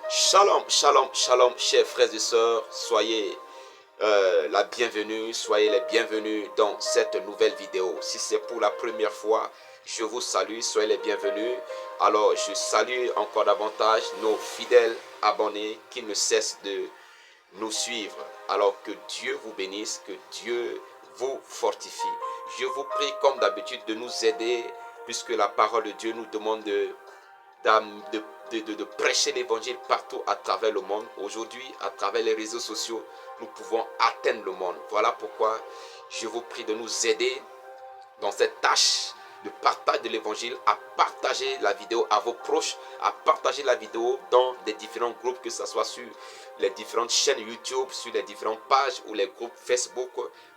Shalom, shalom, shalom, chers frères et sœurs, soyez la bienvenue, soyez les bienvenus dans cette nouvelle vidéo. Si c'est pour la première fois, je vous salue, soyez les bienvenus. Alors, je salue encore davantage nos fidèles abonnés qui ne cessent de nous suivre. Alors que Dieu vous bénisse, que Dieu vous fortifie. Je vous prie comme d'habitude de nous aider, puisque la parole de Dieu nous demande de prêcher l'évangile partout à travers le monde. Aujourd'hui, à travers les réseaux sociaux, nous pouvons atteindre le monde. Voilà pourquoi je vous prie de nous aider dans cette tâche de partage de l'évangile, à partager la vidéo à vos proches, à partager la vidéo dans des différents groupes, que ce soit sur les différentes chaînes YouTube, sur les différentes pages ou les groupes Facebook,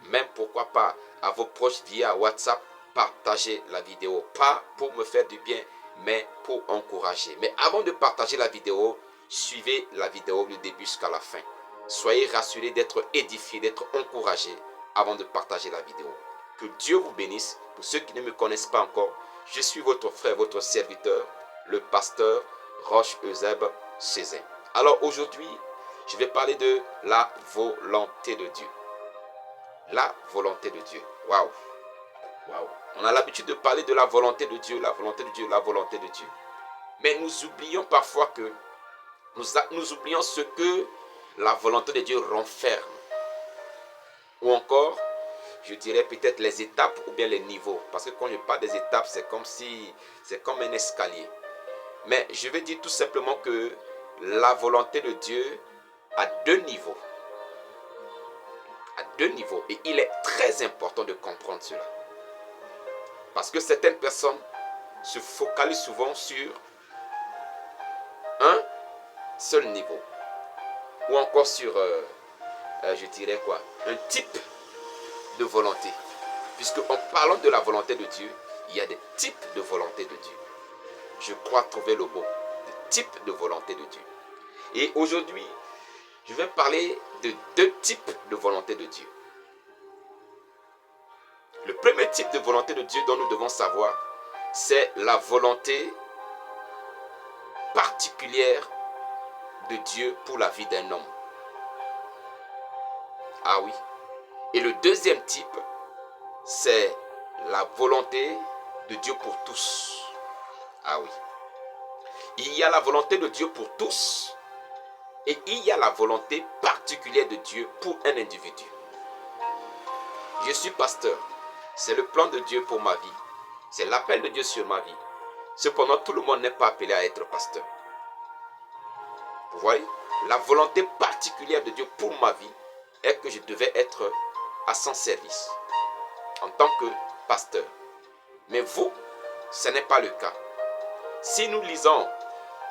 même pourquoi pas à vos proches via WhatsApp. Partagez la vidéo, pas pour me faire du bien, mais pour encourager. Mais avant de partager la vidéo, suivez la vidéo du début jusqu'à la fin. Soyez rassurés d'être édifiés, d'être encouragés avant de partager la vidéo. Que Dieu vous bénisse. Pour ceux qui ne me connaissent pas encore, je suis votre frère, votre serviteur, le pasteur Roche Euseb Cézin. Alors aujourd'hui, je vais parler de la volonté de Dieu. La volonté de Dieu. Waouh! Waouh! On a l'habitude de parler de la volonté de Dieu, la volonté de Dieu, la volonté de Dieu. Mais nous oublions parfois que nous oublions ce que la volonté de Dieu renferme. Ou encore, je dirais peut-être les étapes ou bien les niveaux. Parce que quand je parle des étapes, c'est comme un escalier. Mais je vais dire tout simplement que la volonté de Dieu a deux niveaux. À deux niveaux. Et il est très important de comprendre cela. Parce que certaines personnes se focalisent souvent sur un seul niveau. Ou encore sur, je dirais quoi, un type de volonté. Puisque en parlant de la volonté de Dieu, il y a des types de volonté de Dieu. Je crois trouver le mot. Des types de volonté de Dieu. Et aujourd'hui, je vais parler de deux types de volonté de Dieu. Le premier type de volonté de Dieu dont nous devons savoir, c'est la volonté particulière de Dieu pour la vie d'un homme. Ah oui. Et le deuxième type, c'est la volonté de Dieu pour tous. Ah oui. Il y a la volonté de Dieu pour tous et il y a la volonté particulière de Dieu pour un individu. Je suis pasteur. C'est le plan de Dieu pour ma vie. C'est l'appel de Dieu sur ma vie. Cependant, tout le monde n'est pas appelé à être pasteur. Vous voyez, la volonté particulière de Dieu pour ma vie est que je devais être à son service en tant que pasteur. Mais vous, ce n'est pas le cas. Si nous lisons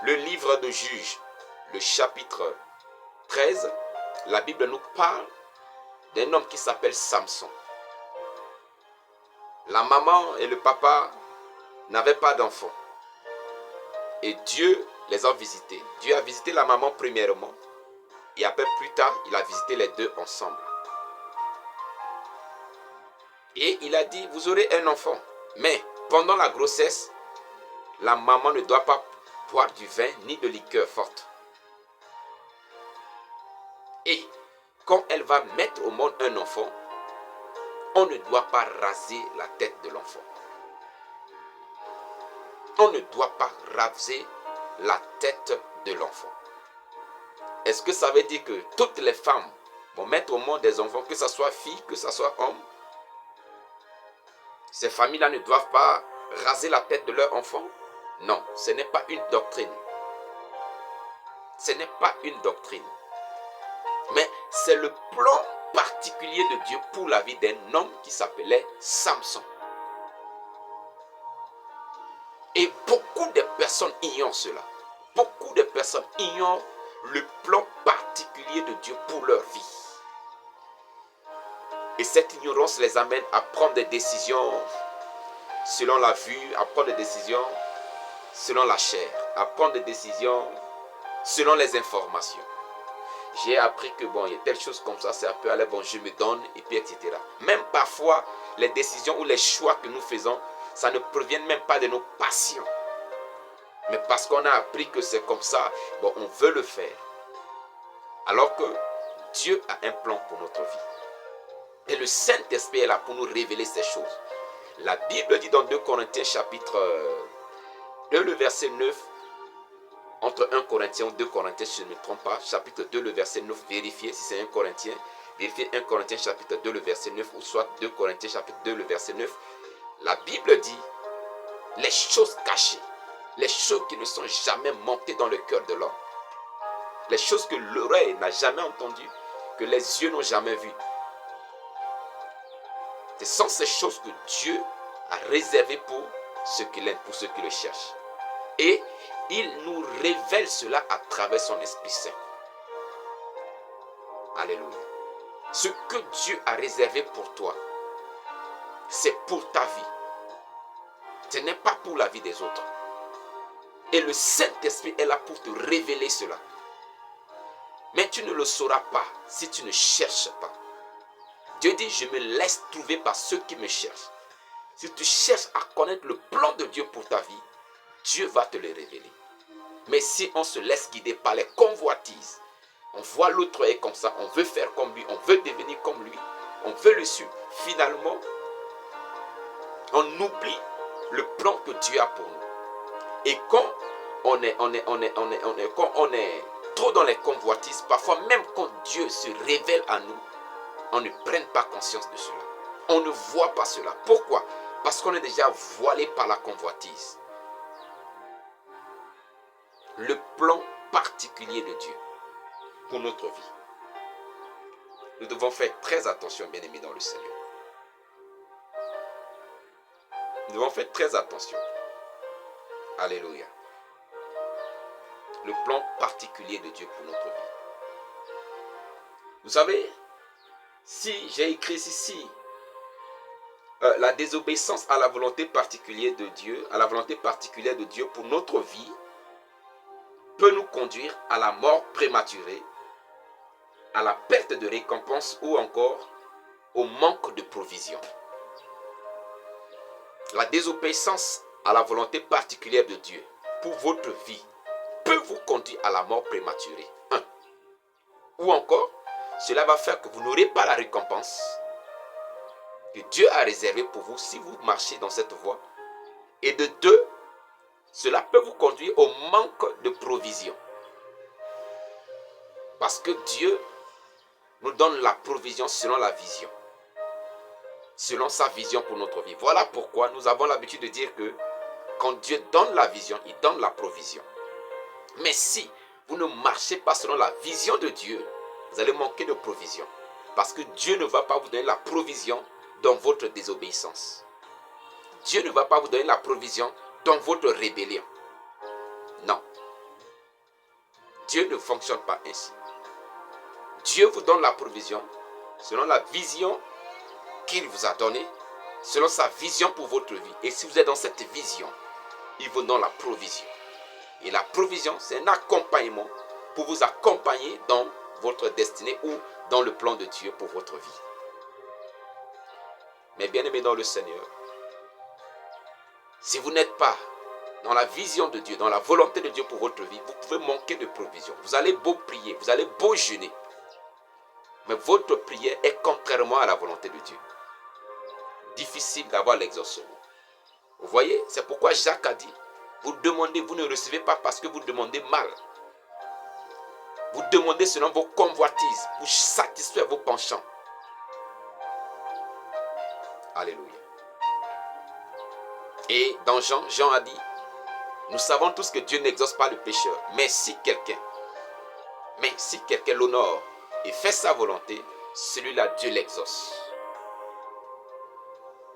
le livre de Juges, le chapitre 13, la Bible nous parle d'un homme qui s'appelle Samson. La maman et le papa n'avaient pas d'enfants. Et Dieu les a visités. Dieu a visité la maman premièrement. Et après, plus tard, il a visité les deux ensemble. Et il a dit, vous aurez un enfant. Mais pendant la grossesse, la maman ne doit pas boire du vin ni de liqueur forte. Et quand elle va mettre au monde un enfant, on ne doit pas raser la tête de l'enfant. On ne doit pas raser la tête de l'enfant. Est-ce que ça veut dire que toutes les femmes vont mettre au monde des enfants, que ce soit filles, que ce soit hommes? Ces familles-là ne doivent pas raser la tête de leur enfant? Non, ce n'est pas une doctrine. Ce n'est pas une doctrine. Mais c'est le plan particulier de Dieu pour la vie d'un homme qui s'appelait Samson. Et beaucoup de personnes ignorent cela. Beaucoup de personnes ignorent le plan particulier de Dieu pour leur vie. Et cette ignorance les amène à prendre des décisions selon la vue, à prendre des décisions selon la chair, à prendre des décisions selon les informations. J'ai appris que bon, il y a telle chose comme ça peut aller, bon, je me donne, et puis etc. Même parfois, les décisions ou les choix que nous faisons, ça ne provient même pas de nos passions. Mais parce qu'on a appris que c'est comme ça, bon, on veut le faire. Alors que Dieu a un plan pour notre vie. Et le Saint-Esprit est là pour nous révéler ces choses. La Bible dit dans 2 Corinthiens chapitre 2, le verset 9, entre 1 Corinthiens ou 2 Corinthiens, si je ne me trompe pas, chapitre 2, le verset 9, vérifiez si c'est 1 Corinthien, vérifiez 1 Corinthiens chapitre 2, le verset 9, ou soit 2 Corinthiens chapitre 2, le verset 9. La Bible dit, les choses cachées, les choses qui ne sont jamais montées dans le cœur de l'homme, les choses que l'oreille n'a jamais entendues, que les yeux n'ont jamais vues. Ce sont ces choses que Dieu a réservées pour ceux qui l'aiment, pour ceux qui le cherchent. Et il nous révèle cela à travers son Esprit Saint. Alléluia. Ce que Dieu a réservé pour toi, c'est pour ta vie. Ce n'est pas pour la vie des autres. Et le Saint-Esprit est là pour te révéler cela. Mais tu ne le sauras pas si tu ne cherches pas. Dieu dit, je me laisse trouver par ceux qui me cherchent. Si tu cherches à connaître le plan de Dieu pour ta vie, Dieu va te le révéler. Mais si on se laisse guider par les convoitises, on voit l'autre est comme ça, on veut faire comme lui, on veut devenir comme lui, on veut le suivre. Finalement, on oublie le plan que Dieu a pour nous. Et quand on est trop dans les convoitises, parfois même quand Dieu se révèle à nous, on ne prenne pas conscience de cela. On ne voit pas cela. Pourquoi? Parce qu'on est déjà voilé par la convoitise. Le plan particulier de Dieu pour notre vie. Nous devons faire très attention, bien-aimés dans le Seigneur. Nous devons faire très attention. Alléluia. Le plan particulier de Dieu pour notre vie. Vous savez, si j'ai écrit ici, la désobéissance à la volonté particulière de Dieu, pour notre vie, peut nous conduire à la mort prématurée, à la perte de récompense ou encore au manque de provision. La désobéissance à la volonté particulière de Dieu pour votre vie peut vous conduire à la mort prématurée. Ou encore, cela va faire que vous n'aurez pas la récompense que Dieu a réservée pour vous si vous marchez dans cette voie. Et de deux, cela peut vous conduire au manque de provision. Parce que Dieu nous donne la provision selon la vision. Selon sa vision pour notre vie. Voilà pourquoi nous avons l'habitude de dire que quand Dieu donne la vision, il donne la provision. Mais si vous ne marchez pas selon la vision de Dieu, vous allez manquer de provision. Parce que Dieu ne va pas vous donner la provision dans votre désobéissance. Dieu ne va pas vous donner la provision dans votre rébellion. Non. Dieu ne fonctionne pas ainsi. Dieu vous donne la provision selon la vision qu'il vous a donnée, selon sa vision pour votre vie. Et si vous êtes dans cette vision, il vous donne la provision. Et la provision, c'est un accompagnement pour vous accompagner dans votre destinée ou dans le plan de Dieu pour votre vie. Mais bien aimé dans le Seigneur, si vous n'êtes pas dans la vision de Dieu, dans la volonté de Dieu pour votre vie, vous pouvez manquer de provision. Vous allez beau prier, vous allez beau jeûner, mais votre prière est contrairement à la volonté de Dieu. Difficile d'avoir l'exaucement. Vous voyez, c'est pourquoi Jacques a dit, vous demandez, vous ne recevez pas parce que vous demandez mal. Vous demandez selon vos convoitises pour satisfaire vos penchants. Alléluia. Et dans Jean a dit, nous savons tous que Dieu n'exauce pas le pécheur. Mais si quelqu'un l'honore et fait sa volonté, celui-là, Dieu l'exauce.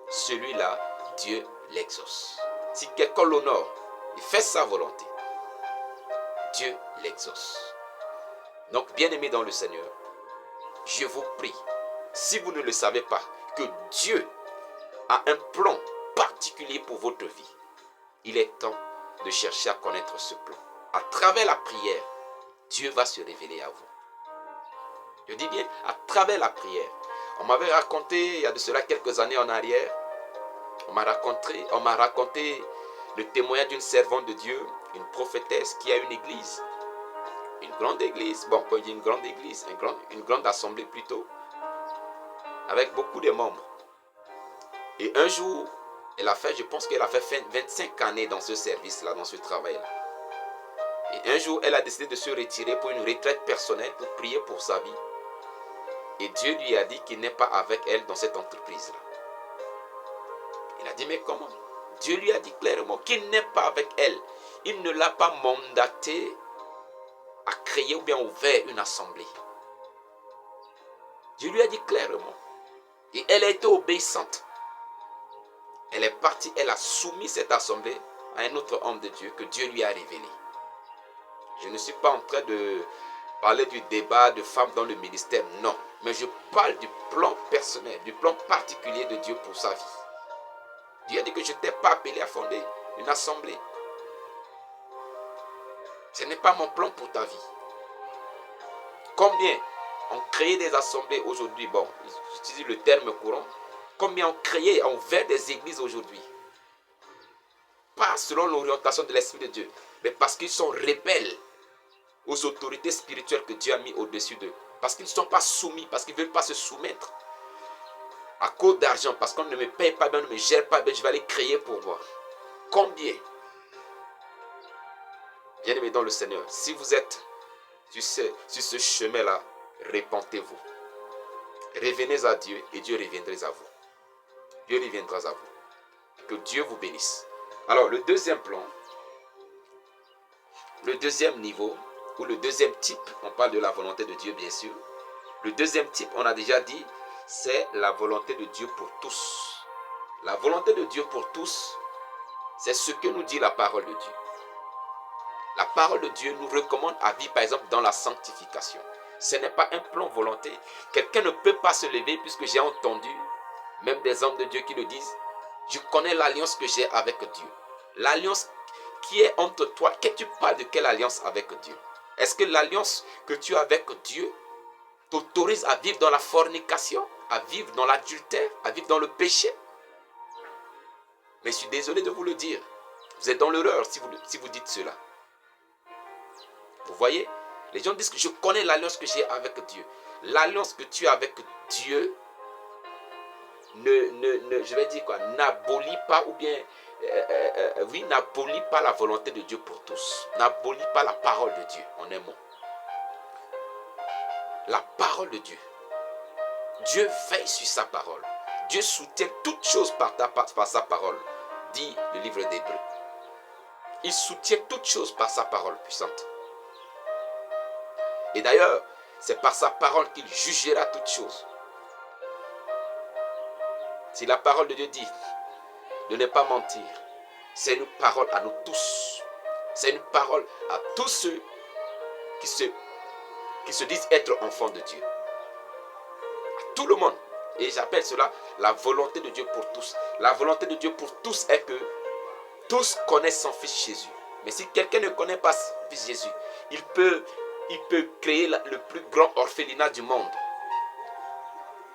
Celui-là, Dieu l'exauce. Si quelqu'un l'honore et fait sa volonté, Dieu l'exauce. Donc, bien-aimés dans le Seigneur, je vous prie, si vous ne le savez pas, que Dieu a un plan particulier pour votre vie, il est temps de chercher à connaître ce plan. À travers la prière, Dieu va se révéler à vous. Je dis bien, à travers la prière. On m'avait raconté, il y a de cela quelques années en arrière, on m'a raconté le témoignage d'une servante de Dieu, une prophétesse qui a une église. Une grande église, bon, quand je dis une grande église, une grande assemblée plutôt, avec beaucoup de membres. Et un jour, elle a fait, je pense qu'elle a fait 25 années dans ce service-là, dans ce travail-là. Et un jour, elle a décidé de se retirer pour une retraite personnelle, pour prier pour sa vie. Et Dieu lui a dit qu'il n'est pas avec elle dans cette entreprise-là. Il a dit, mais comment? Dieu lui a dit clairement qu'il n'est pas avec elle. Il ne l'a pas mandaté à créer ou bien ouvert une assemblée. Dieu lui a dit clairement. Et elle a été obéissante. Elle est partie, elle a soumis cette assemblée à un autre homme de Dieu que Dieu lui a révélé. Je ne suis pas en train de parler du débat de femmes dans le ministère, non. Mais je parle du plan personnel, du plan particulier de Dieu pour sa vie. Dieu a dit que je ne t'ai pas appelé à fonder une assemblée. Ce n'est pas mon plan pour ta vie. Combien ont créé des assemblées aujourd'hui? Bon, j'utilise le terme courant. Combien ont créé, ont ouvert des églises aujourd'hui? Pas selon l'orientation de l'Esprit de Dieu, mais parce qu'ils sont rebelles aux autorités spirituelles que Dieu a mis au-dessus d'eux. Parce qu'ils ne sont pas soumis, parce qu'ils ne veulent pas se soumettre. À cause d'argent, parce qu'on ne me paye pas bien, on ne me gère pas bien, je vais aller créer pour moi. Combien? Bien-aimés dans le Seigneur, si vous êtes sur ce chemin-là, repentez-vous. Revenez à Dieu et Dieu reviendra à vous. Dieu reviendra à vous. Que Dieu vous bénisse. Alors, le deuxième plan, le deuxième niveau, ou le deuxième type, on parle de la volonté de Dieu bien sûr. Le deuxième type, on a déjà dit, c'est la volonté de Dieu pour tous. La volonté de Dieu pour tous, c'est ce que nous dit la parole de Dieu. La parole de Dieu nous recommande à vivre par exemple dans la sanctification. Ce n'est pas un plan volonté. Quelqu'un ne peut pas se lever puisque j'ai entendu, même des hommes de Dieu qui le disent, je connais l'alliance que j'ai avec Dieu. L'alliance qui est entre toi, que tu parles de quelle alliance avec Dieu? Est-ce que l'alliance que tu as avec Dieu t'autorise à vivre dans la fornication, à vivre dans l'adultère, à vivre dans le péché? Mais je suis désolé de vous le dire. Vous êtes dans l'erreur si vous dites cela. Vous voyez, les gens disent que je connais l'alliance que j'ai avec Dieu. L'alliance que tu as avec Dieu je vais dire quoi, n'abolit pas ou bien, oui, n'abolit pas la volonté de Dieu pour tous. N'abolit pas la parole de Dieu, en un mot. La parole de Dieu. Dieu veille sur sa parole. Dieu soutient toutes choses par sa parole, dit le livre d'Hébreux. Il soutient toutes choses par sa parole puissante. Et d'ailleurs, c'est par sa parole qu'il jugera toutes choses. Si la parole de Dieu dit de ne pas mentir, c'est une parole à nous tous. C'est une parole à tous ceux qui se disent être enfants de Dieu. À tout le monde. Et j'appelle cela la volonté de Dieu pour tous. La volonté de Dieu pour tous est que tous connaissent son Fils Jésus. Mais si quelqu'un ne connaît pas son Fils Jésus, il peut créer le plus grand orphelinat du monde.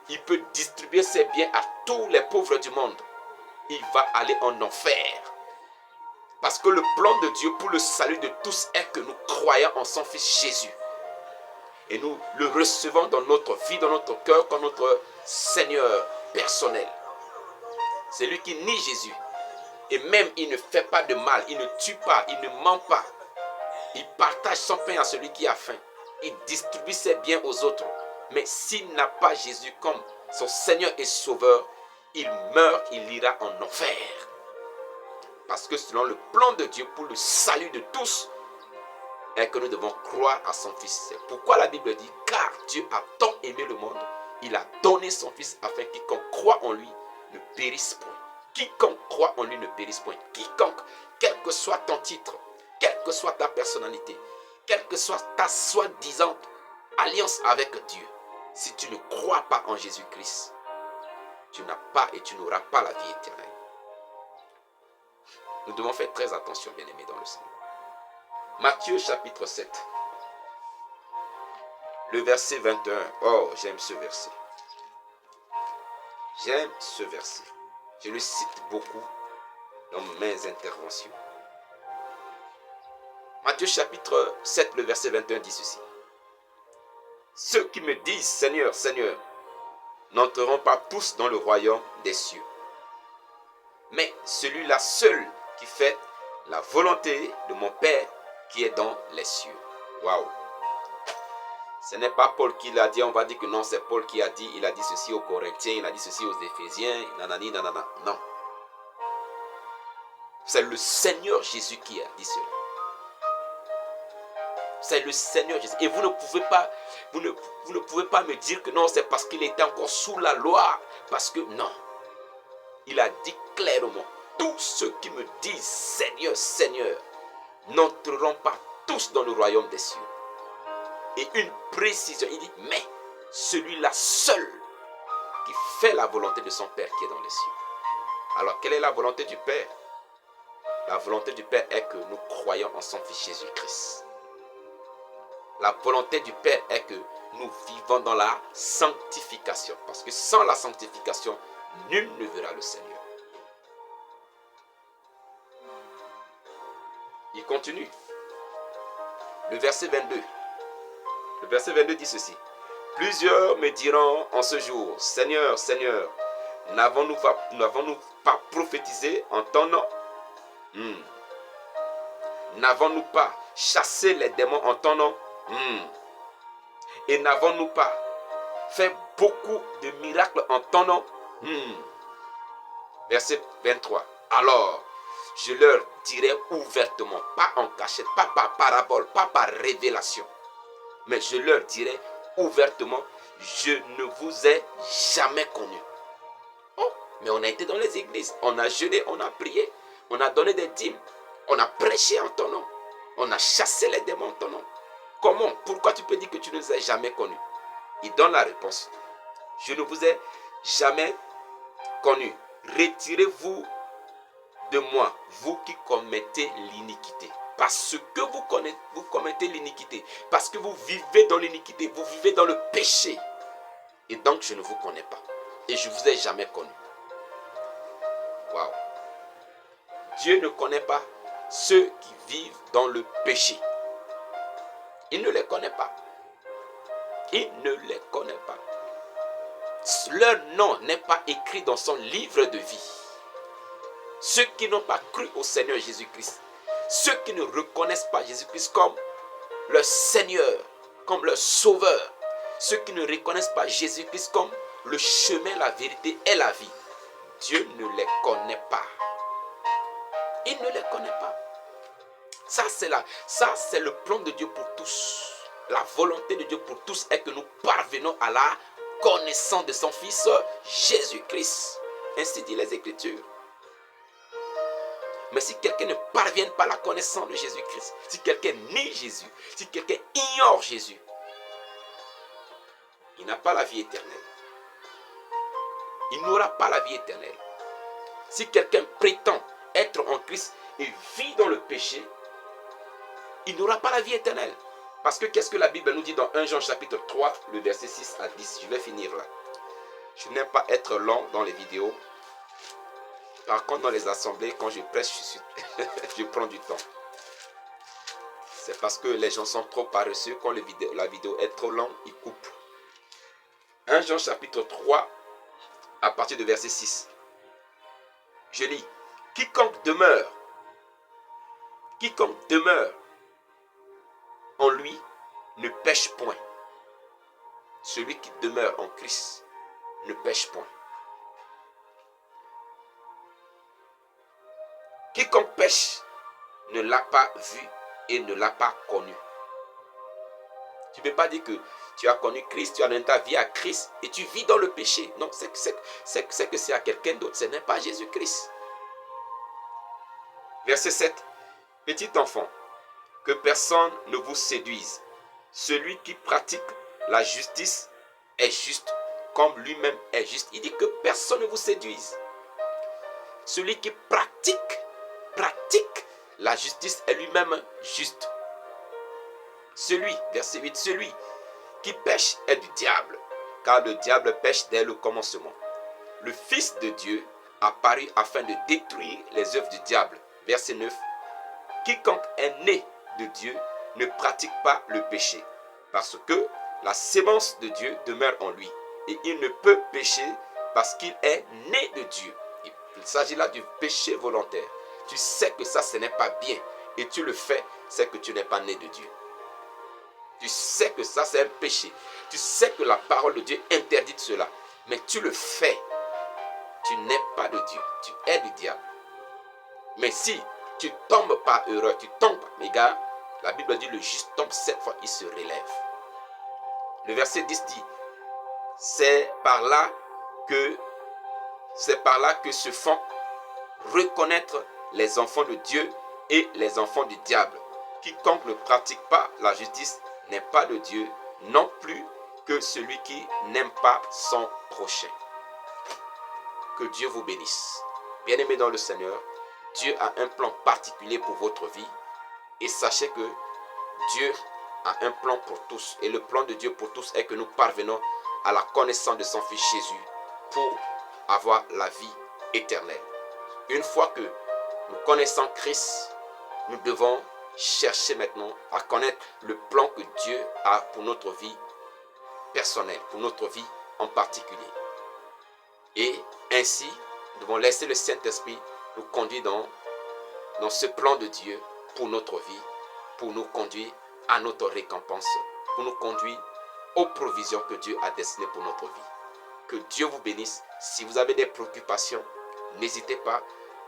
Il peut distribuer ses biens à tous les pauvres du monde. Il va aller en enfer. Parce que le plan de Dieu pour le salut de tous est que nous croyons en son Fils Jésus. Et nous le recevons dans notre vie, dans notre cœur, comme notre Seigneur personnel. C'est lui qui nie Jésus. Et même il ne fait pas de mal, il ne tue pas, il ne ment pas. Il partage son pain à celui qui a faim. Il distribue ses biens aux autres. Mais s'il n'a pas Jésus comme son Seigneur et Sauveur, il meurt, il ira en enfer. Parce que selon le plan de Dieu pour le salut de tous, est que nous devons croire à son Fils. C'est pourquoi la Bible dit, car Dieu a tant aimé le monde, il a donné son Fils afin que quiconque croit en lui ne périsse point. Quiconque croit en lui ne périsse point. Quiconque, quel que soit ton titre, quelle que soit ta personnalité, quelle que soit ta soi-disant alliance avec Dieu, si tu ne crois pas en Jésus-Christ, tu n'as pas et tu n'auras pas la vie éternelle. Nous devons faire très attention, bien-aimés dans le Seigneur. Matthieu chapitre 7, le verset 21. Oh, j'aime ce verset. J'aime ce verset. Je le cite beaucoup dans mes interventions. Matthieu chapitre 7, le verset 21 dit ceci. Ceux qui me disent Seigneur, Seigneur, n'entreront pas tous dans le royaume des cieux, mais celui-là seul qui fait la volonté de mon Père qui est dans les cieux. Waouh! Ce n'est pas Paul qui l'a dit, on va dire que non, c'est Paul qui a dit, il a dit ceci aux Corinthiens, il a dit ceci aux Éphésiens, nanani, nanana. Non. C'est le Seigneur Jésus qui a dit cela. C'est le Seigneur Jésus. Et vous ne pouvez pas me dire que non, c'est parce qu'il était encore sous la loi. Parce que non. Il a dit clairement, tous ceux qui me disent Seigneur, Seigneur, n'entreront pas tous dans le royaume des cieux. Et une précision, il dit, mais celui-là seul qui fait la volonté de son Père qui est dans les cieux. Alors, quelle est la volonté du Père? La volonté du Père est que nous croyons en son Fils Jésus-Christ. La volonté du Père est que nous vivons dans la sanctification. Parce que sans la sanctification, nul ne verra le Seigneur. Il continue. Le verset 22. Le verset 22 dit ceci. Plusieurs me diront en ce jour, Seigneur, Seigneur, n'avons-nous pas prophétisé en ton nom? N'avons-nous pas chassé les démons en ton nom? Et n'avons-nous pas fait beaucoup de miracles en ton nom? Verset 23. Alors, je leur dirai ouvertement, pas en cachette, pas par parabole, pas par révélation, mais je leur dirai ouvertement, je ne vous ai jamais connu. Oh, mais on a été dans les églises, on a jeûné, on a prié, on a donné des dîmes, on a prêché en ton nom, on a chassé les démons en ton nom. Comment? Pourquoi tu peux dire que tu ne nous as jamais connus? Il donne la réponse. Je ne vous ai jamais connu. Retirez-vous de moi, vous qui commettez l'iniquité. Parce que vous commettez l'iniquité. Parce que vous vivez dans l'iniquité. Vous vivez dans le péché. Et donc je ne vous connais pas. Et je ne vous ai jamais connu. Waouh. Dieu ne connaît pas ceux qui vivent dans le péché. Il ne les connaît pas. Il ne les connaît pas. Leur nom n'est pas écrit dans son livre de vie. Ceux qui n'ont pas cru au Seigneur Jésus-Christ, ceux qui ne reconnaissent pas Jésus-Christ comme leur Seigneur, comme leur Sauveur, ceux qui ne reconnaissent pas Jésus-Christ comme le chemin, la vérité et la vie, Dieu ne les connaît pas. Il ne les connaît pas. Ça, c'est le plan de Dieu pour tous. La volonté de Dieu pour tous est que nous parvenons à la connaissance de son Fils Jésus-Christ. Ainsi dit les Écritures. Mais si quelqu'un ne parvient pas à la connaissance de Jésus-Christ, si quelqu'un nie Jésus, si quelqu'un ignore Jésus, il n'a pas la vie éternelle. Il n'aura pas la vie éternelle. Si quelqu'un prétend être en Christ et vit dans le péché, il n'aura pas la vie éternelle. Parce que qu'est-ce que la Bible nous dit dans 1 Jean chapitre 3, le verset 6 à 10. Je vais finir là. Je n'aime pas être long dans les vidéos. Par contre, dans les assemblées, quand je prêche, je prends du temps. C'est parce que les gens sont trop paresseux. Quand la vidéo est trop longue, ils coupent. 1 Jean chapitre 3, à partir de verset 6. Je lis. Quiconque demeure en lui ne pêche point. Celui qui demeure en Christ ne pêche point. Quiconque pêche ne l'a pas vu et ne l'a pas connu. Tu ne peux pas dire que tu as connu Christ, tu as donné ta vie à Christ et tu vis dans le péché. Non, c'est que c'est à quelqu'un d'autre, ce n'est pas Jésus-Christ. Verset 7. Petit enfant, que personne ne vous séduise. Celui qui pratique la justice est juste, comme lui-même est juste. Il dit que personne ne vous séduise. Celui qui pratique la justice est lui-même juste. Verset 8, celui qui pêche est du diable, car le diable pêche dès le commencement. Le Fils de Dieu apparu afin de détruire les œuvres du diable. Verset 9. Quiconque est né de Dieu ne pratique pas le péché, parce que la sémence de Dieu demeure en lui, et il ne peut pécher parce qu'il est né de Dieu. Il s'agit là du péché volontaire. Tu sais que ça, ce n'est pas bien, et tu le fais, c'est que tu n'es pas né de Dieu. Tu sais que ça, c'est un péché. Tu sais que la parole de Dieu interdit cela, mais tu le fais. Tu n'es pas de Dieu, tu es du diable. Mais si tu tombes par erreur, tu tombes, mes gars, la Bible dit le juste tombe 7 fois, il se relève. Le verset 10 dit, c'est par là que se font reconnaître les enfants de Dieu et les enfants du diable. Quiconque ne pratique pas la justice n'est pas de Dieu, non plus que celui qui n'aime pas son prochain. Que Dieu vous bénisse. Bien-aimés dans le Seigneur, Dieu a un plan particulier pour votre vie. Et sachez que Dieu a un plan pour tous. Et le plan de Dieu pour tous est que nous parvenons à la connaissance de son Fils Jésus pour avoir la vie éternelle. Une fois que nous connaissons Christ, nous devons chercher maintenant à connaître le plan que Dieu a pour notre vie personnelle, pour notre vie en particulier. Et ainsi, nous devons laisser le Saint-Esprit nous conduire dans ce plan de Dieu pour notre vie, pour nous conduire à notre récompense, pour nous conduire aux provisions que Dieu a destinées pour notre vie. Que Dieu vous bénisse. Si vous avez des préoccupations, n'hésitez pas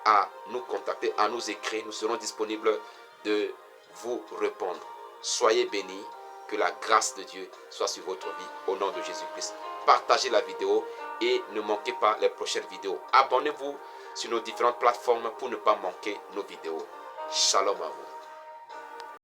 à nous contacter, à nous écrire. Nous serons disponibles de vous répondre. Soyez bénis. Que la grâce de Dieu soit sur votre vie au nom de Jésus-Christ. Partagez la vidéo et ne manquez pas les prochaines vidéos. Abonnez-vous sur nos différentes plateformes pour ne pas manquer nos vidéos. Shalom à vous.